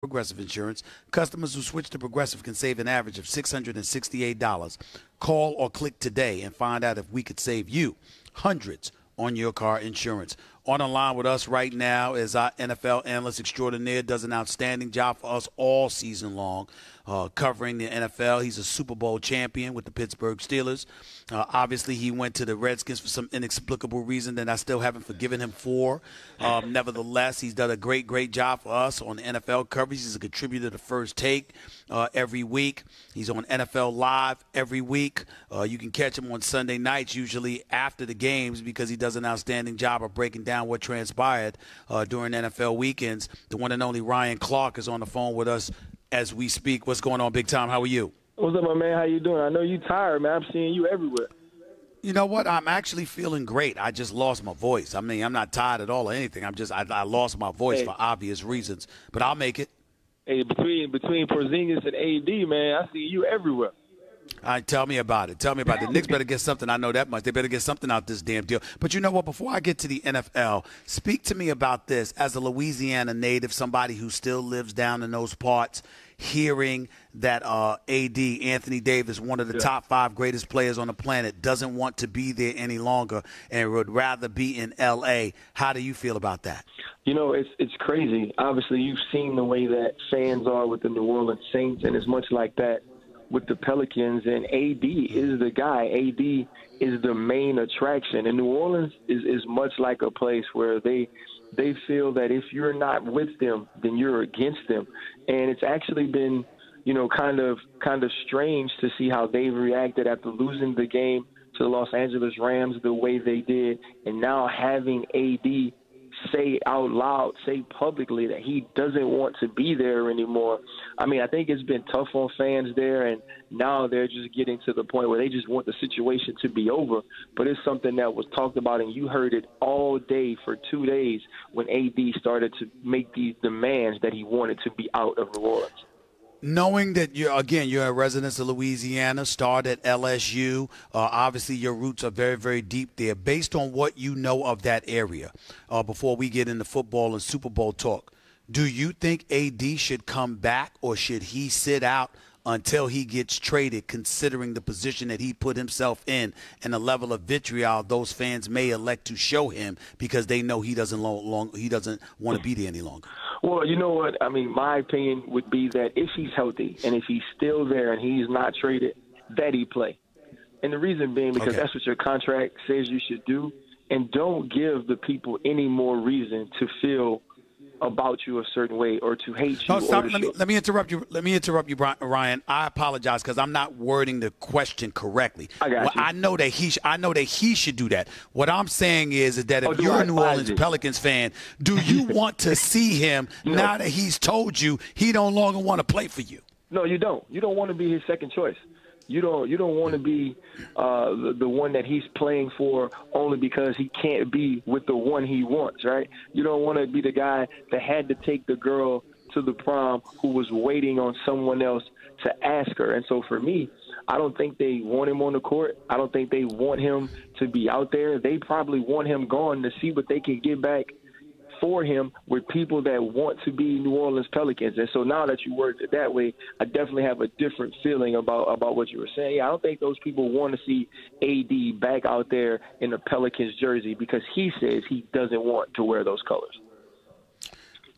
Progressive Insurance. Customers who switch to Progressive can save an average of $668. Call or click today and find out if we could save you hundreds on your car insurance. On the line with us right now is our NFL analyst extraordinaire, does an outstanding job for us all season long, covering the NFL. He's a Super Bowl champion with the Pittsburgh Steelers. Obviously, he went to the Redskins for some inexplicable reason that I still haven't forgiven him for. Nevertheless, he's done a great job for us on the NFL coverage. He's a contributor to First Take every week. He's on NFL Live every week. You can catch him on Sunday nights, usually after the games, because he does an outstanding job of breaking down what transpired during NFL weekends. The one and only Ryan Clark is on the phone with us as we speak. What's going on, Big Tom? How are you? What's up, my man? How you doing? I know you tired, man. I'm seeing you everywhere. You know what? I'm actually feeling great. I just lost my voice. I mean, I'm not tired at all or anything. I lost my voice for obvious reasons, but I'll make it. Hey, between Porzingis and AD, man, I see you everywhere. All right, tell me about it. Tell me about it. The Knicks better get something. I know that much. They better get something out this damn deal. But you know what? Before I get to the NFL, speak to me about this. As a Louisiana native, somebody who still lives down in those parts, hearing that AD, Anthony Davis, one of the top 5 greatest players on the planet, doesn't want to be there any longer and would rather be in L.A. How do you feel about that? You know, it's crazy. Obviously, you've seen the way that fans are with the New Orleans Saints, and it's much like that with the Pelicans, and AD is the guy. AD is the main attraction. And New Orleans is much like a place where they feel that if you're not with them, then you're against them. And it's actually been, you know, kind of strange to see how they've reacted after losing the game to the Los Angeles Rams the way they did, and now having AD say out loud, say publicly that he doesn't want to be there anymore. I mean, I think it's been tough on fans there, and now they're just getting to the point where they just want the situation to be over. But it's something that was talked about, and you heard it all day for 2 days when AD started to make these demands that he wanted to be out of New Orleans. Knowing that you're a resident of Louisiana, started at LSU, obviously your roots are very deep there. Based on what you know of that area, before we get into football and Super Bowl talk, do you think AD should come back, or should he sit out until he gets traded, considering the position that he put himself in and the level of vitriol those fans may elect to show him because they know he doesn't want to be there any longer? Well, you know what? I mean, my opinion would be that if he's healthy and if he's still there and he's not traded, that he play. And the reason being because that's what your contract says you should do. And don't give the people any more reason to feel about you a certain way or to hate you. No, stop. Let me interrupt you. Let me interrupt you, Ryan. I apologize because I'm not wording the question correctly. I got you. I know that he should do that. What I'm saying is that if you're a New Orleans Pelicans fan, do you want to see him now that he's told you he no longer want to play for you? No, you don't. You don't want to be his second choice. You don't want to be the one that he's playing for only because he can't be with the one he wants, right? You don't want to be the guy that had to take the girl to the prom who was waiting on someone else to ask her. And so for me, I don't think they want him on the court. I don't think they want him to be out there. They probably want him gone to see what they can get back for him with people that want to be New Orleans Pelicans. And so now that you worked it that way, I definitely have a different feeling about what you were saying. Yeah, I don't think those people want to see AD back out there in a Pelicans jersey because he says he doesn't want to wear those colors.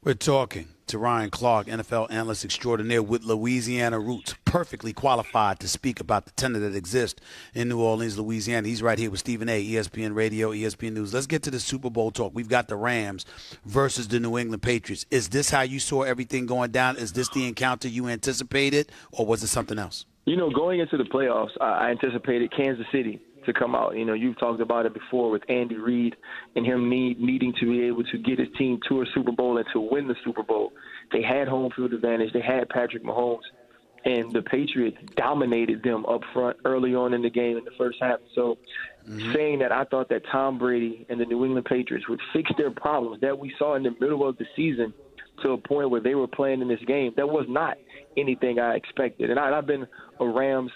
We're talking to Ryan Clark, NFL analyst extraordinaire with Louisiana roots, perfectly qualified to speak about the tenor that exists in New Orleans, Louisiana. He's right here with Stephen A., ESPN Radio, ESPN News. Let's get to the Super Bowl talk. We've got the Rams versus the New England Patriots. Is this how you saw everything going down? Is this the encounter you anticipated, or was it something else? You know, going into the playoffs, I anticipated Kansas City to come out. You know, you've talked about it before with Andy Reid and him needing to be able to get his team to a Super Bowl and to win the Super Bowl. They had home field advantage. They had Patrick Mahomes, and the Patriots dominated them up front early on in the game in the first half. So saying that I thought that Tom Brady and the New England Patriots would fix their problems that we saw in the middle of the season to a point where they were playing in this game, that was not anything I expected. And I've been a Rams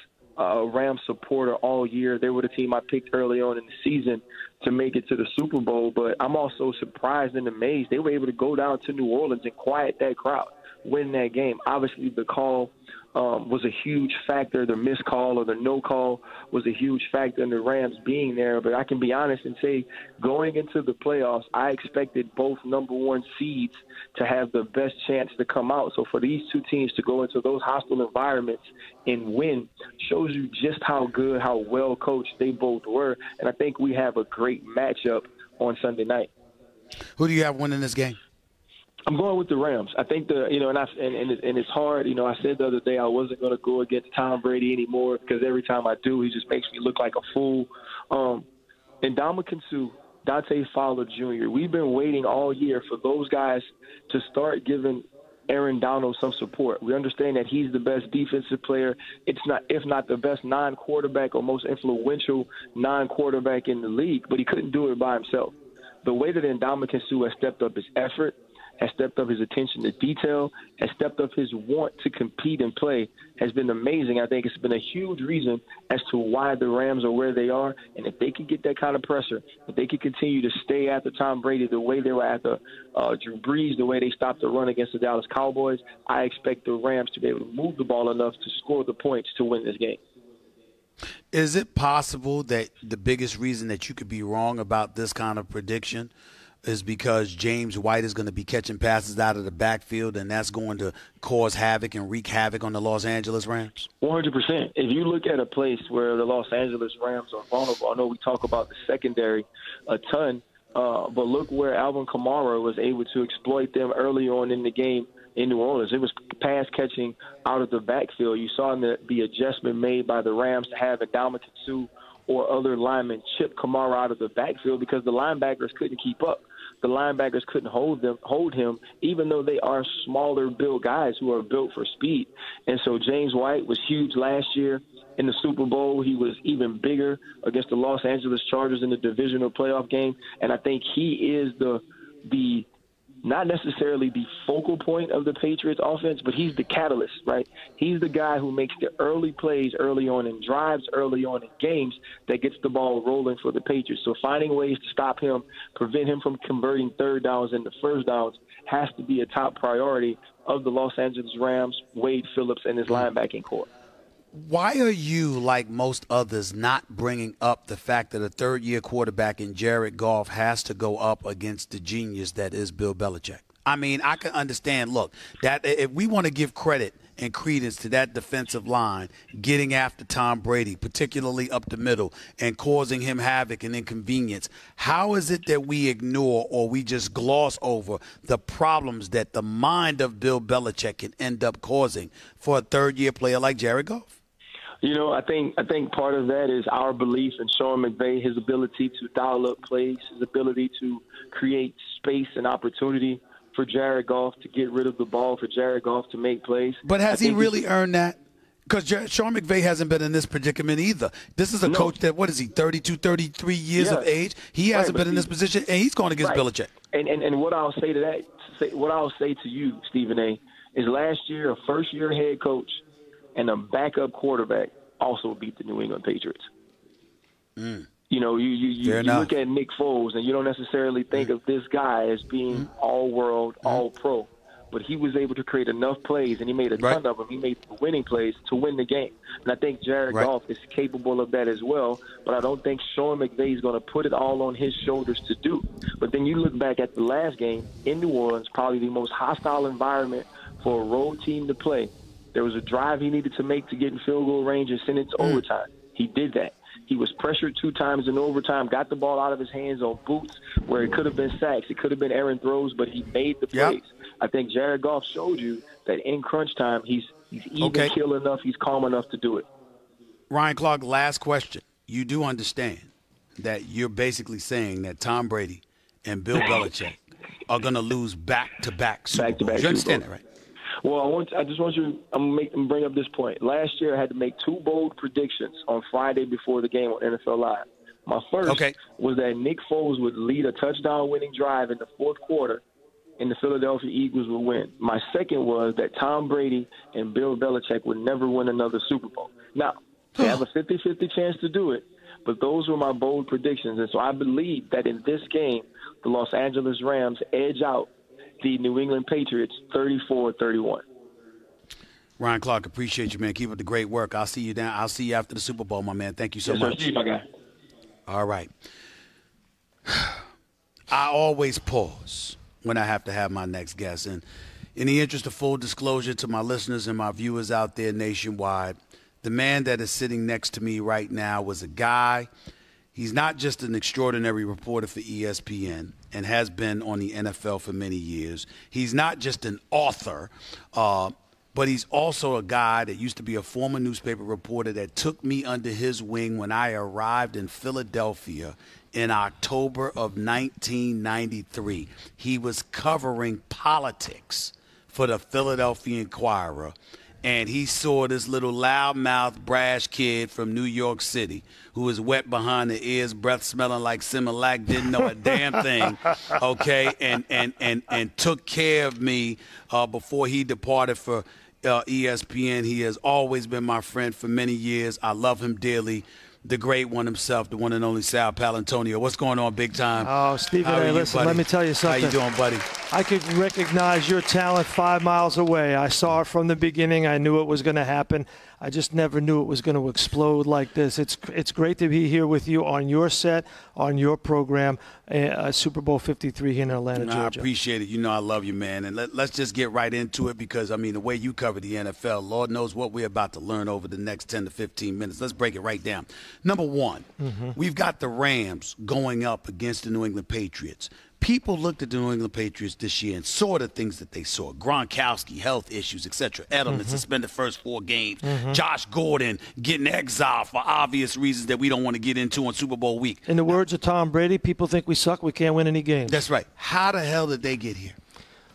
supporter all year. They were the team I picked early on in the season to make it to the Super Bowl, but I'm also surprised and amazed they were able to go down to New Orleans and quiet that crowd. win that game. Obviously, the call was a huge factor. The missed call or the no call was a huge factor in the Rams being there. But I can be honest and say, going into the playoffs, I expected both number one seeds to have the best chance to come out. So for these two teams to go into those hostile environments and win shows you just how good, how well coached they both were. And I think we have a great matchup on Sunday night. Who do you have winning this game? I'm going with the Rams. I think and it's hard. I said the other day I wasn't going to go against Tom Brady anymore because every time I do, he just makes me look like a fool. And Ndamukong Suh, Dante Fowler Jr., we've been waiting all year for those guys to start giving Aaron Donald some support. We understand that he's the best defensive player. It's not, if not the best non-quarterback or most influential non-quarterback in the league, but he couldn't do it by himself. The way that Ndamukong Suh has stepped up his effort, has stepped up his attention to detail, has stepped up his want to compete and play has been amazing. I think it's been a huge reason as to why the Rams are where they are. And if they can get that kind of pressure, if they can continue to stay after Tom Brady the way they were after Drew Brees, the way they stopped the run against the Dallas Cowboys, I expect the Rams to be able to move the ball enough to score the points to win this game. Is it possible that the biggest reason that you could be wrong about this kind of prediction is because James White is going to be catching passes out of the backfield, and that's going to cause havoc and wreak havoc on the Los Angeles Rams? 100%. If you look at a place where the Los Angeles Rams are vulnerable, I know we talk about the secondary a ton, but look where Alvin Kamara was able to exploit them early on in the game in New Orleans. It was pass catching out of the backfield. You saw the adjustment made by the Rams to have Ndamukong Suh or other linemen chip Kamara out of the backfield because the linebackers couldn't keep up. The linebackers couldn't hold him, even though they are smaller built guys who are built for speed. And so James White was huge last year in the Super Bowl. He was even bigger against the Los Angeles Chargers in the divisional playoff game. And I think he is the not necessarily the focal point of the Patriots offense, but he's the catalyst, right? He's the guy who makes the early plays early on and drives early on in games that gets the ball rolling for the Patriots. So finding ways to stop him, prevent him from converting third downs into first downs has to be a top priority of the Los Angeles Rams, Wade Phillips, and his linebacking core. Why are you, like most others, not bringing up the fact that a third-year quarterback in Jared Goff has to go up against the genius that is Bill Belichick? I mean, I can understand, look, that if we want to give credit and credence to that defensive line getting after Tom Brady, particularly up the middle, and causing him havoc and inconvenience, how is it that we ignore or we just gloss over the problems that the mind of Bill Belichick can end up causing for a third-year player like Jared Goff? I think part of that is our belief in Sean McVay, his ability to dial up plays, his ability to create space and opportunity for Jared Goff to get rid of the ball, for Jared Goff to make plays. But has he really earned that? Because Sean McVay hasn't been in this predicament either. This is a coach that, 32, 33 years of age? He hasn't been in this position, and he's going against Belichick. And what I'll say to that, what I'll say to you, Stephen A., is last year a first-year head coach and a backup quarterback also beat the New England Patriots. You look at Nick Foles, and you don't necessarily think of this guy as being all-world, all-pro. But he was able to create enough plays, and he made a ton of them. He made winning plays to win the game. And I think Jared Goff is capable of that as well, but I don't think Sean McVay is going to put it all on his shoulders to do. But then you look back at the last game in New Orleans, probably the most hostile environment for a road team to play. There was a drive he needed to make to get in field goal range and send it to overtime. He did that. He was pressured 2 times in overtime, got the ball out of his hands on boots where it could have been sacks. It could have been errant throws, but he made the plays. I think Jared Goff showed you that in crunch time, he's even kill enough, he's calm enough to do it. Ryan Clark, last question. You do understand that you're basically saying that Tom Brady and Bill Belichick are going to lose back-to-back Super Bowls. You understand that, right? Well, I just want you – I'm going to bring up this point. Last year I had to make 2 bold predictions on Friday before the game on NFL Live. My first was that Nick Foles would lead a touchdown-winning drive in the fourth quarter and the Philadelphia Eagles would win. My second was that Tom Brady and Bill Belichick would never win another Super Bowl. Now, they have a 50-50 chance to do it, but those were my bold predictions. And so I believe that in this game, the Los Angeles Rams edge out the New England Patriots 34-31. Ryan Clark, appreciate you, man. Keep up the great work. I'll see you after the Super Bowl, my man. Thank you so Yes, much. Sir. See you, my guy. All right. I always pause when I have to have my next guest. And in the interest of full disclosure to my listeners and my viewers out there nationwide, the man that is sitting next to me right now was a guy. He's not just an extraordinary reporter for ESPN and has been on the NFL for many years. He's not just an author, but he's also a guy that used to be a former newspaper reporter that took me under his wing when I arrived in Philadelphia in October of 1993. He was covering politics for the Philadelphia Inquirer, and he saw this little loudmouth, brash kid from New York City who was wet behind the ears, breath smelling like Similac, didn't know a damn thing, okay, and took care of me before he departed for ESPN. He has always been my friend for many years. I love him dearly. The great one himself, the one and only SAL Paolantonio. What's going on, big time? Oh, Stephen, hey, listen, buddy? let me tell you something. How you doing, buddy? I could recognize your talent 5 miles away. I saw it from the beginning. I knew it was going to happen. I just never knew it was going to explode like this. It's great to be here with you on your set, on your program, Super Bowl 53 here in Atlanta, Georgia. I appreciate it. You know I love you, man. And let's just get right into it because, I mean, the way you cover the NFL, Lord knows what we're about to learn over the next 10 to 15 minutes. Let's break it right down. Number one, we've got the Rams going up against the New England Patriots. People looked at the New England Patriots this year and saw the things that they saw. Gronkowski, health issues, etc. Edelman suspended the first 4 games. Josh Gordon getting exiled for obvious reasons that we don't want to get into on Super Bowl week. In the words of Tom Brady, people think we suck, we can't win any games. That's right. How the hell did they get here?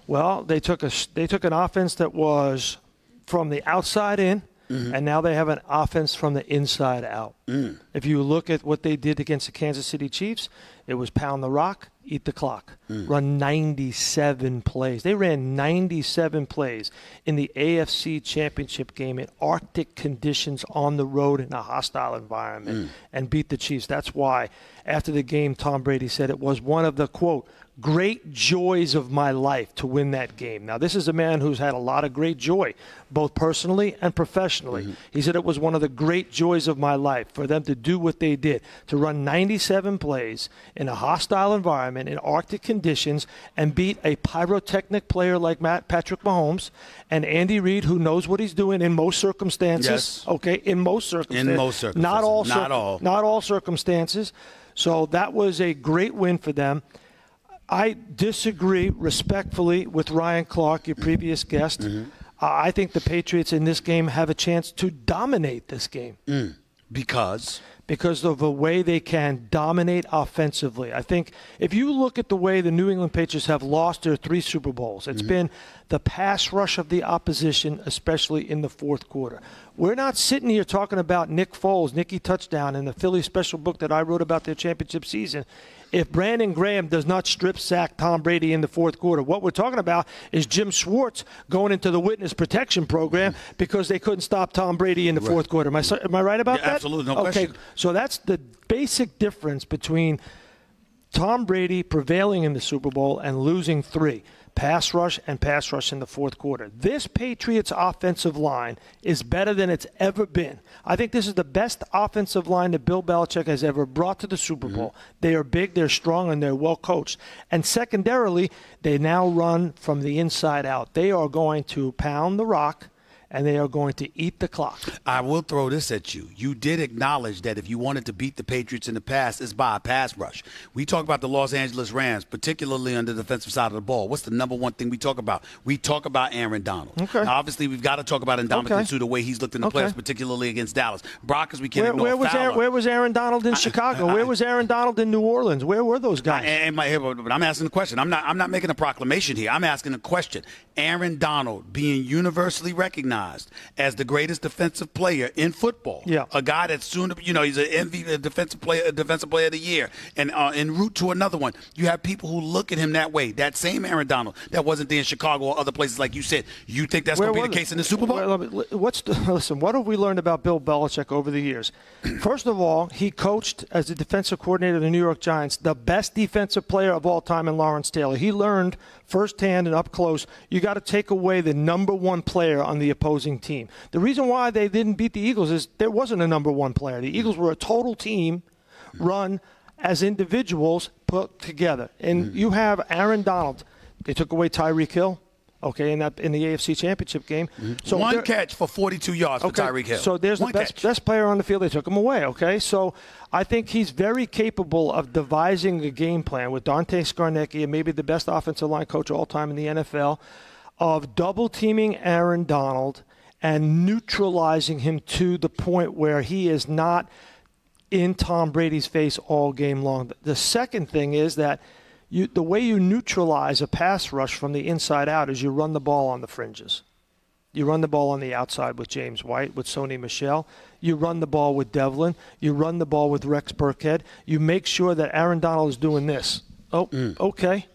Well, they took an offense that was from the outside in, and now they have an offense from the inside out. If you look at what they did against the Kansas City Chiefs, it was pound the rock, eat the clock, run 97 plays. They ran 97 plays in the AFC Championship game in Arctic conditions on the road in a hostile environment and beat the Chiefs. That's why after the game, Tom Brady said it was one of the, quote, great joys of my life to win that game. Now, this is a man who's had a lot of great joy, both personally and professionally. He said it was one of the great joys of my life for them to do what they did, to run 97 plays in a hostile environment in Arctic conditions and beat a pyrotechnic player like Patrick Mahomes and Andy Reid, who knows what he's doing in most circumstances. Yes. Okay, in most circumstances. In most circumstances. Not all circumstances. So that was a great win for them. I disagree respectfully with Ryan Clark, your previous guest. I think the Patriots in this game have a chance to dominate this game. Because of the way they can dominate offensively. I think if you look at the way the New England Patriots have lost their 3 Super Bowls, it's been the pass rush of the opposition, especially in the fourth quarter. We're not sitting here talking about Nick Foles, Nicky Touchdown, and the Philly special book that I wrote about their championship season. If Brandon Graham does not strip sack Tom Brady in the fourth quarter, what we're talking about is Jim Schwartz going into the witness protection program because they couldn't stop Tom Brady in the fourth quarter. Am I right about that? Absolutely, no question. So that's the basic difference between Tom Brady prevailing in the Super Bowl and losing 3. Pass rush and pass rush in the fourth quarter. This Patriots offensive line is better than it's ever been. I think this is the best offensive line that Bill Belichick has ever brought to the Super Bowl. They are big, they're strong, and they're well coached. And secondarily, they now run from the inside out. They are going to pound the rock, and they are going to eat the clock. I will throw this at you. You did acknowledge that if you wanted to beat the Patriots in the past, it's by a pass rush. We talk about the Los Angeles Rams, particularly on the defensive side of the ball. What's the number one thing we talk about? We talk about Aaron Donald. Okay. Now, obviously, we've got to talk about Ndamukong Suh, the way he's looked in the playoffs, particularly against Dallas. Brock, as we can't ignore Fowler. Where was Aaron Donald in Chicago? Where was Aaron Donald in New Orleans? Where were those guys? But I'm asking the question. I'm not making a proclamation here. I'm asking a question. Aaron Donald being universally recognized recognized as the greatest defensive player in football. Yeah. A guy that's soon to, he's an MVP, defensive player of the year, and en route to another one. You have people who look at him that way. That same Aaron Donald that wasn't there in Chicago or other places, like you said. You think that's going to be the case in the Super Bowl? Listen, what have we learned about Bill Belichick over the years? First of all, he coached as the defensive coordinator of the New York Giants, the best defensive player of all time in Lawrence Taylor. He learned firsthand and up close, you got to take away the number one player on the opposing team. The reason why they didn't beat the Eagles is there wasn't a number one player. The Eagles were a total team run as individuals put together. And you have Aaron Donald. They took away Tyreek Hill. Okay, in the AFC Championship game. So one catch for 42 yards for Tyreek Hill. So there's the best player on the field. They took him away, okay? So I think he's very capable of devising a game plan with Dante Scarnecchia, maybe the best offensive line coach of all time in the NFL, of double-teaming Aaron Donald and neutralizing him to the point where he is not in Tom Brady's face all game long. The second thing is that the way you neutralize a pass rush from the inside out is you run the ball on the fringes. You run the ball on the outside with James White, with Sony Michel. You run the ball with Devlin. You run the ball with Rex Burkhead. You make sure that Aaron Donald is doing this. Okay.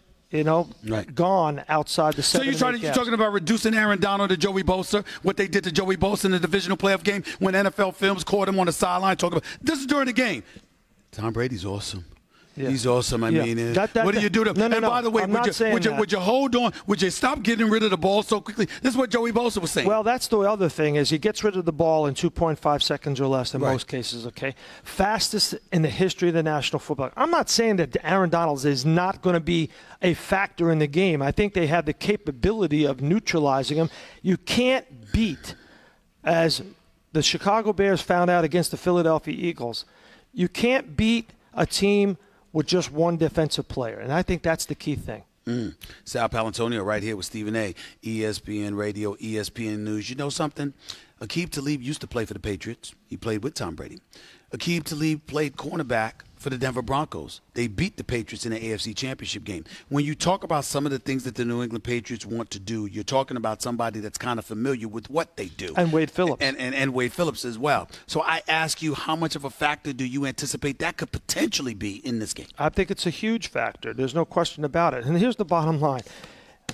Gone outside the 7. So you're talking about reducing Aaron Donald to Joey Bosa, what they did to Joey Bosa in the divisional playoff game when NFL Films caught him on the sideline talking about, this is during the game. Tom Brady's awesome. Yeah. He's awesome. I mean, what do you do to him? No, by the way, would you hold on? Would you stop getting rid of the ball so quickly? This is what Joey Bosa was saying. Well, that's the other thing is he gets rid of the ball in 2.5 seconds or less in most cases, okay? Fastest in the history of the National Football League. I'm not saying that Aaron Donald is not going to be a factor in the game. I think they have the capability of neutralizing him. You can't beat, as the Chicago Bears found out against the Philadelphia Eagles, you can't beat a team with just one defensive player. And I think that's the key thing. SAL Paolantonio right here with Stephen A., ESPN Radio, ESPN News. You know something? Aqib Talib used to play for the Patriots. He played with Tom Brady. Aqib Talib played cornerback for the Denver Broncos. They beat the Patriots in the AFC Championship game. When you talk about some of the things that the New England Patriots want to do, you're talking about somebody that's kind of familiar with what they do. And Wade Phillips. And Wade Phillips as well. So I ask you, how much of a factor do you anticipate that could potentially be in this game? I think it's a huge factor. There's no question about it. And here's the bottom line.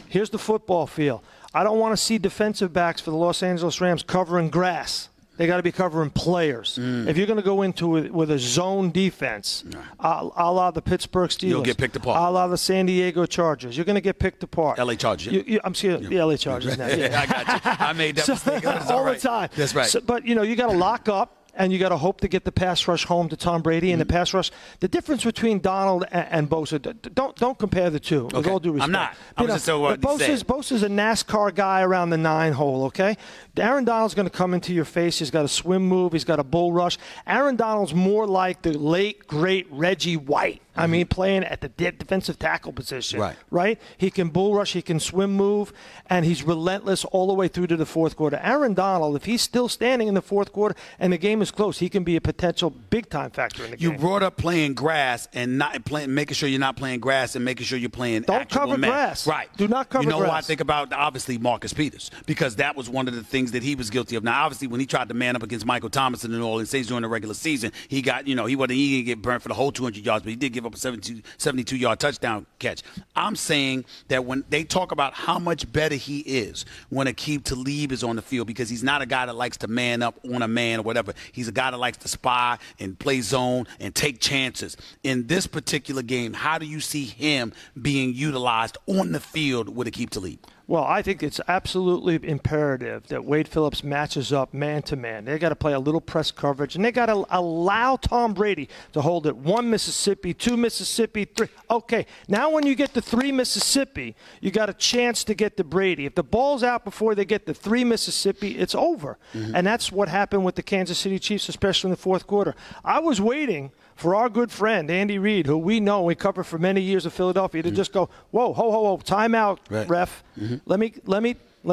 Here's the football field. I don't want to see defensive backs for the Los Angeles Rams covering grass. They got to be covering players. If you're going to go into it with a zone defense, a la the Pittsburgh Steelers, you'll get picked apart. A la the San Diego Chargers, you're going to get picked apart. L.A. Chargers. I'm serious. The L.A. Chargers now. Yeah. I got you. I made that mistake. All the time. That's right. But, you got to lock up. And you got to hope to get the pass rush home to Tom Brady. And the pass rush, the difference between Donald and Bosa, don't compare the two. With all due respect. I'm not. I'm just so Bosa's a NASCAR guy around the 9 hole. Okay, Aaron Donald's going to come into your face. He's got a swim move. He's got a bull rush. Aaron Donald's more like the late great Reggie White. I mean, playing at the defensive tackle position. Right. He can bull rush. He can swim move, and he's relentless all the way through to the fourth quarter. Aaron Donald, if he's still standing in the fourth quarter and the game is close, he can be a potential big-time factor in the game. You brought up playing grass and making sure you're not playing grass and making sure you're playing Don't cover grass. Right. Do not cover grass. You know what I think about, obviously, Marcus Peters, because that was one of the things that he was guilty of. Now, obviously, when he tried to man up against Michael Thomas in the New Orleans Saints during the regular season, he got, he didn't get burnt for the whole 200 yards, but he did give up a 72-yard touchdown catch. I'm saying that when they talk about how much better he is when Aqib Talib is on the field, because he's not a guy that likes to man up on a man or whatever. He's a guy that likes to spy and play zone and take chances. In this particular game, how do you see him being utilized on the field with Aqib Talib? Well, I think it's absolutely imperative that Wade Phillips matches up man-to-man. They got to play a little press coverage, and they got to allow Tom Brady to hold it 1 Mississippi, 2 Mississippi, 3. Okay, now when you get to 3 Mississippi, you got a chance to get to Brady. If the ball's out before they get to 3 Mississippi, it's over. And that's what happened with the Kansas City Chiefs, especially in the fourth quarter. I was waiting for our good friend, Andy Reid, who we know we covered for many years of Philadelphia, to just go, whoa, ho, timeout, ref. Let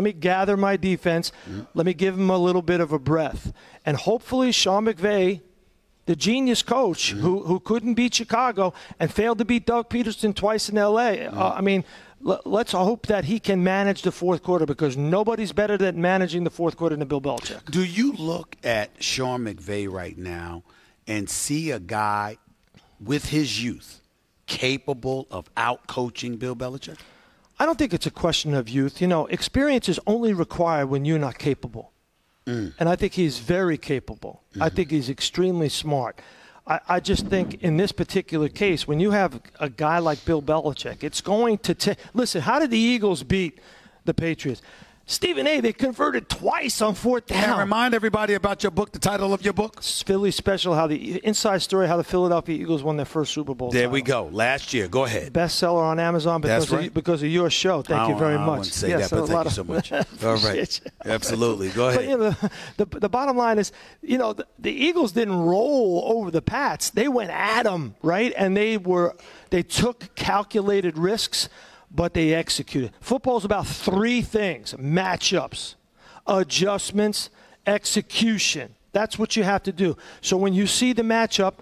me gather my defense. Let me give him a little bit of a breath. And hopefully Sean McVay, the genius coach who couldn't beat Chicago and failed to beat Doug Peterson twice in L.A., let's hope that he can manage the fourth quarter, because nobody's better than managing the fourth quarter than Bill Belichick. Do you look at Sean McVay right now and see a guy with his youth capable of out-coaching Bill Belichick? I don't think it's a question of youth. Experience is only required when you're not capable. And I think he's very capable. I think he's extremely smart. I just think in this particular case, when you have a guy like Bill Belichick, it's going to listen, how did the Eagles beat the Patriots? Stephen A., they converted twice on fourth down. Can I remind everybody about your book, the title of your book? It's Philly Special, how the inside story, how the Philadelphia Eagles won their first Super Bowl There title. we go. Last year. Go ahead. Bestseller on Amazon because of your show. Thank you very much. I wouldn't say that, but thank you so much. All right. Absolutely. Go ahead. But the bottom line is, the Eagles didn't roll over the Pats. They went at them, right? And they took calculated risks, but they executed. Football's about three things: matchups, adjustments, execution. That's what you have to do. So when you see the matchup,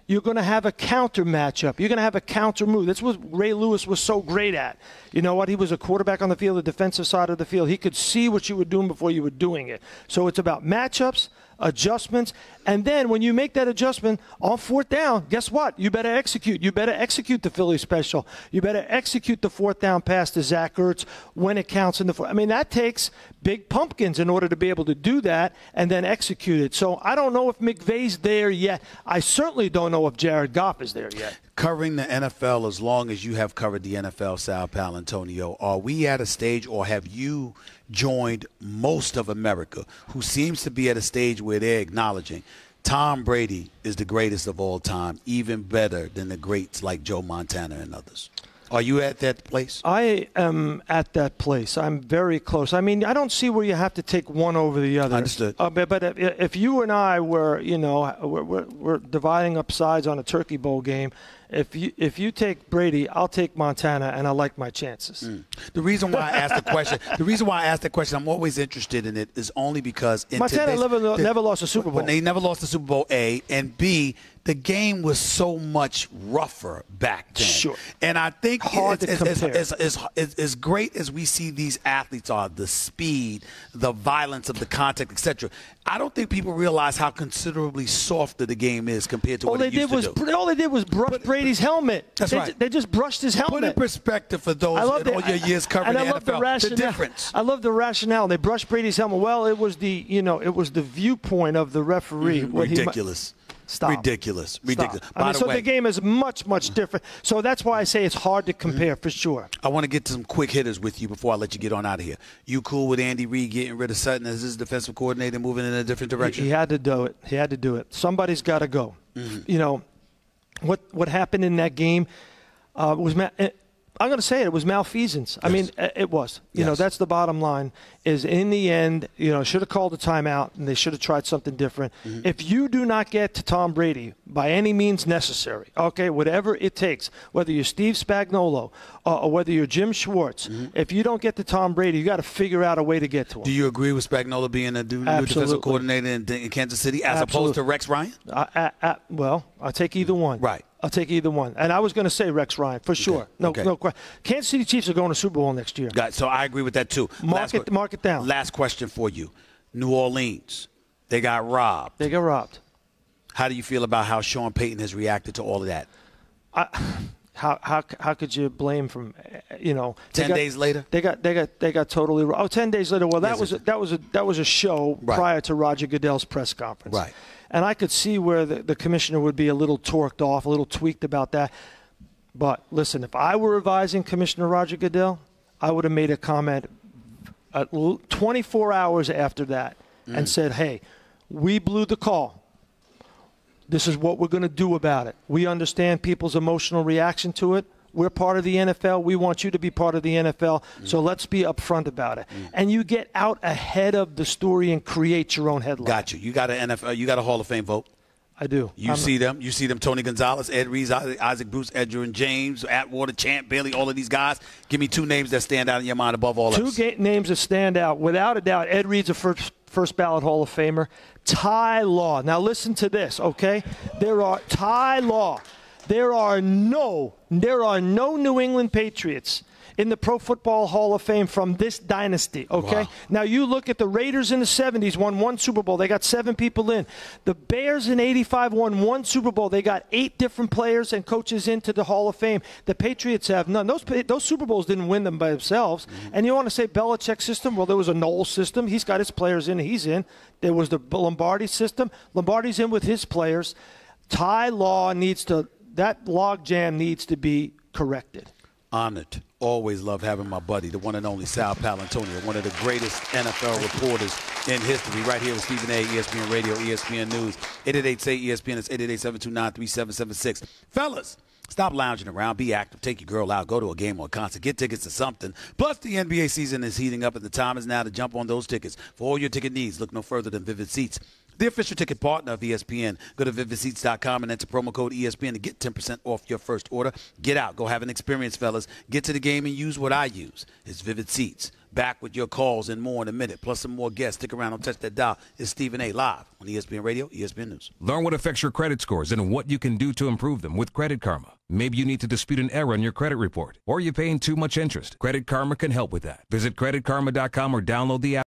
you're going to have a counter matchup. You're going to have a counter move. That's what Ray Lewis was so great at. You know what? He was a quarterback on the field, the defensive side of the field. He could see what you were doing before you were doing it. So it's about matchups, adjustments, and then when you make that adjustment on fourth down, guess what? You better execute. You better execute the Philly special. You better execute the fourth down pass to Zach Ertz when it counts in the fourth. I mean, that takes big pumpkins in order to be able to do that and then execute it. So I don't know if McVay's there yet. I certainly don't know if Jared Goff is there yet. Covering the NFL as long as you have covered the NFL, Sal Paolantonio, are we at a stage, or have you joined most of America who seems to be at a stage where they're acknowledging Tom Brady is the greatest of all time, even better than the greats like Joe Montana and others? Are you at that place? I am at that place. I'm very close. I mean, I don't see where you have to take one over the other. Understood. But if you and I were, we're dividing up sides on a Turkey Bowl game, if you take Brady, I'll take Montana, and I like my chances. The reason why I asked the question, I'm always interested in it, is only because Montana never lost a Super Bowl. They never lost the Super Bowl, A, and B, the game was so much rougher back then. Sure. And I think as great as we see these athletes are, the speed, the violence of the contact, etc., I don't think people realize how considerably softer the game is compared to what it used to do. All they did was brush Brady's helmet. That's right. They just brushed his helmet. Put in perspective for those in all your years covering the NFL, the difference. I love the rationale. They brushed Brady's helmet. Well, it was the viewpoint of the referee. Ridiculous. Stop. Ridiculous. The game is much, much different. So that's why I say it's hard to compare for sure. I want to get to some quick hitters with you before I let you get on out of here. You cool with Andy Reid getting rid of Sutton as his defensive coordinator, moving in a different direction? He had to do it. Somebody's got to go. What happened in that game was I'm going to say it was malfeasance. Yes. I mean, it was. That's the bottom line. Is in the end, should have called a timeout, and they should have tried something different. If you do not get to Tom Brady by any means necessary, okay, whatever it takes, whether you're Steve Spagnuolo or whether you're Jim Schwartz, if you don't get to Tom Brady, you got to figure out a way to get to him. Do you agree with Spagnuolo being a new defensive coordinator in Kansas City as opposed to Rex Ryan? Well, I'll take either one. Right. I'll take either one. And I was going to say Rex Ryan, for sure. No question. Kansas City Chiefs are going to Super Bowl next year. So I agree with that, too. Mark it down. Last question for you. New Orleans, they got robbed. How do you feel about how Sean Payton has reacted to all of that? How could you blame from 10 days later? They got totally robbed. 10 days later. Well, that was a show prior to Roger Goodell's press conference. Right. And I could see where the commissioner would be a little torqued off, a little tweaked about that. But listen, if I were advising Commissioner Roger Goodell, I would have made a comment 24 hours after that and said, hey, we blew the call. This is what we're going to do about it. We understand people's emotional reaction to it. We're part of the NFL. We want you to be part of the NFL. So let's be upfront about it. And you get out ahead of the story and create your own headline. Got you. You got an NFL. You got a Hall of Fame vote. I do. You see them. Tony Gonzalez, Ed Reed, Isaac Bruce, Edgerrin James, Atwater, Champ Bailey, all of these guys. Give me two names that stand out in your mind above all else. Two names that stand out. Without a doubt, Ed Reed's a first ballot Hall of Famer. Ty Law. Now listen to this, okay? Ty Law. There are no New England Patriots in the Pro Football Hall of Fame from this dynasty, okay? Wow. Now, you look at the Raiders in the 70s, won 1 Super Bowl. They got 7 people in. The Bears in 85 won 1 Super Bowl. They got 8 different players and coaches into the Hall of Fame. The Patriots have none. Those Super Bowls didn't win them by themselves. And you want to say Belichick's system? Well, there was a Noel system. He's got his players in. He's in. There was the Lombardi system. Lombardi's in with his players. That log jam needs to be corrected. Honored. Always love having my buddy, the one and only SAL Paolantonio, one of the greatest NFL reporters in history, right here with Stephen A., ESPN Radio, ESPN News, 888-SAY-ESPN. It's 888-729-3776. Fellas, stop lounging around. Be active. Take your girl out. Go to a game or a concert. Get tickets to something. Plus, the NBA season is heating up, and the time is now to jump on those tickets. For all your ticket needs, look no further than Vivid Seats, the official ticket partner of ESPN. Go to vividseats.com and enter promo code ESPN to get 10% off your first order. Get out. Go have an experience, fellas. Get to the game and use what I use. It's Vivid Seats. Back with your calls and more in a minute, plus some more guests. Stick around. Don't touch that dial. It's Stephen A. live on ESPN Radio, ESPN News. Learn what affects your credit scores and what you can do to improve them with Credit Karma. Maybe you need to dispute an error in your credit report, or you're paying too much interest. Credit Karma can help with that. Visit creditkarma.com or download the app.